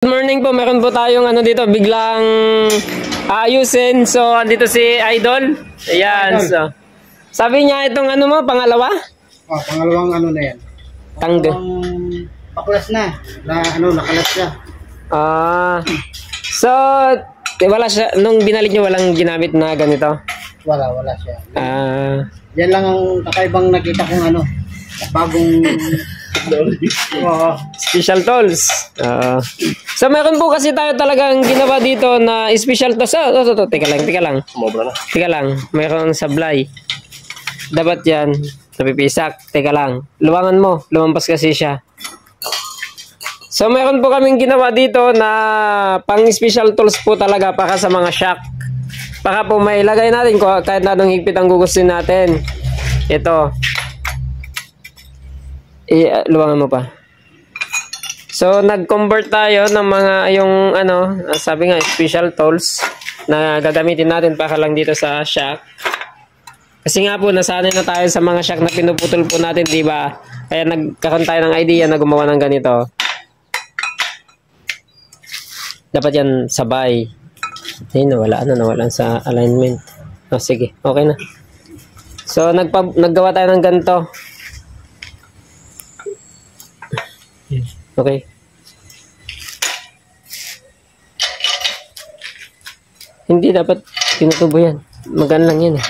Good morning po, meron po tayong dito, biglang ayusin. So, andito si Idol. Ayan, so. Sabi niya itong mo, pangalawa? Oh, pangalawang na yan. Tangga. Paklas na. Nakalas siya. So, wala siya, nung binalik niyo walang ginamit na ganito? Wala siya. Yan lang ang kakaibang nakita kong bagong special tools. So meron po kasi tayo talagang ginawa dito na special tools. Teka lang. Teka lang. Meron sablay. Dapat yan. Napipisak. Teka lang. Luwangan mo. Lumampas kasi siya. So meron po kaming ginawa dito na pang special tools po talaga para sa mga shock. Para po may ilagay natin kahit na anong higpit ang gugustuhin natin. Ito. Luwangan mo pa. So, nag-convert tayo ng mga sabi nga, special tools na gagamitin natin para lang dito sa shock. Kasi nga po, nasanay na tayo sa mga shock na pinuputol po natin, di ba? Kaya nagkaroon tayo ng idea na gumawa ng ganito. Dapat yan sabay. Ay, nawalan sa alignment. Sige, okay na. So, naggawa tayo ng ganito. Okay. Hindi dapat tinutubo yan. Magaan lang yan eh.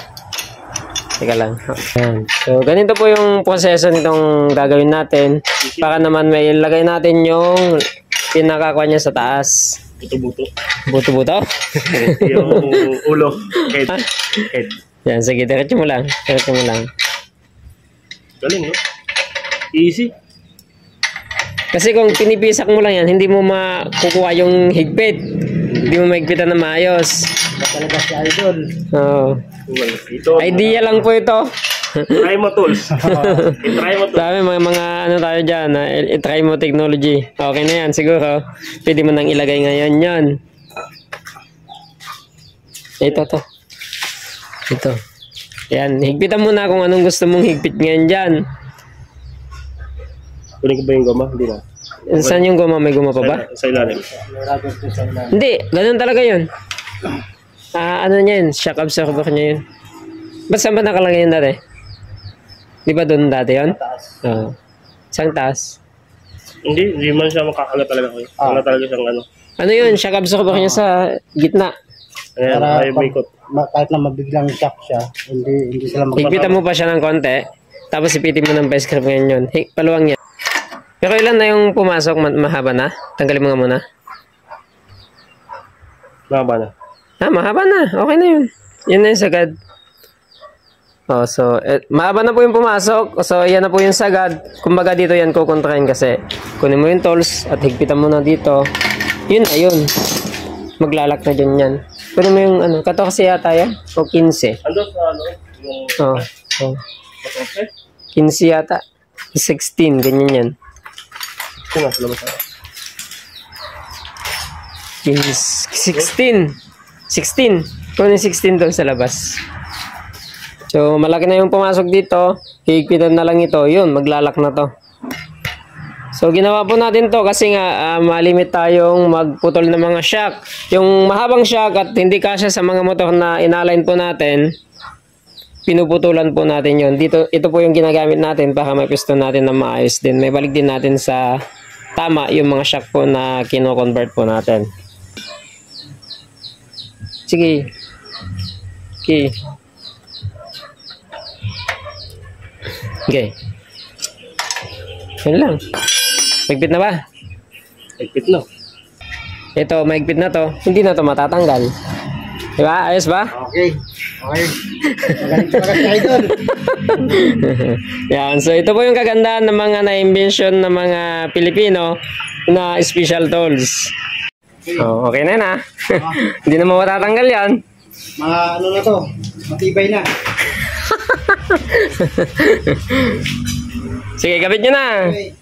Teka lang. Ayan. So, ganito po yung proseso nitong gagawin natin. Para naman may ilagay natin yung pinakakuha niya sa taas. Buto-buto. Buto-buto? Yung ulo. Head. Yan, sige. Diretso mo lang. Galing, no? Easy. Kasi kung pinipisak mo lang yan, hindi mo makukuha yung higpit. Hindi mo mahigpitan na maayos. Talaga si Idol. Idea lang po ito. Try mo tools. I-try mo tools. Sabi mga tayo dyan, i-try mo technology. Okay na yan, siguro. Pwede mo nang ilagay ngayon yan. Ito. Yan, higpitan mo na kung anong gusto mong higpit ngayon dyan. Kunin ko ba yung goma? Hindi na. Saan yung goma? May goma pa ba? Sa ilalim. Hindi, ganun talaga yun. Niya yun? Shock absorber niya yun. Ba't saan ba nakalagay yun dati? Di ba doon dati yun? Isang taas. Hindi man siya makakalat talaga. Wala talaga siyang Ano yun? Shock absorber niya sa gitna. Ayan, ay maikot. Kahit na mabiglang shock siya, hindi sila higpitan mo pa siya ng konti. Tapos ipitin mo ng vice grip ngayon yun. Paluwang niya. Pero ilan na yung pumasok? Mahaba na? Tanggalin mo nga muna. Mahaba na. Mahaba na. Okay na yun. Yun na yung sagad. So, mahaba na po yung pumasok. So, yan na po yung sagad. Kumbaga dito yan kukontrahin kasi. Kunin mo yung tools at higpitan mo na dito. Yun na yun. Maglalak na dyan yan. Kunin mo yung 14 yata yan? O 15? Ando sa yung... 15 yata. 16. Ganyan yan. Ito nga, salamat sa 16. Kunin 16 doon sa labas. So, malaki na yung pumasok dito. Higpitan na lang ito. Yun, maglalak na to. So, ginawa po natin to kasi nga malimit tayong magputol ng mga shock. Yung mahabang shock at hindi kasya sa mga motor na inalign po natin, pinuputulan po natin yun. Ito po yung ginagamit natin para may piston natin na maayos din. May balik din natin sa tama yung mga shock po na kino-convert po natin. Sige. Okay. Yun lang. Mahigpit na ba? Mahigpit na. Ito, mahigpit na to. Hindi na to matatanggal. Diba? Ayos ba? Okay. Magaling si Idol. Yan. So, ito po yung kagandahan ng mga na-invention ng mga Pilipino na special tools. Okay na yun ha. Hindi na matatanggal yan. Mga na to. Matibay na. Sige, kapit nyo na. Okay.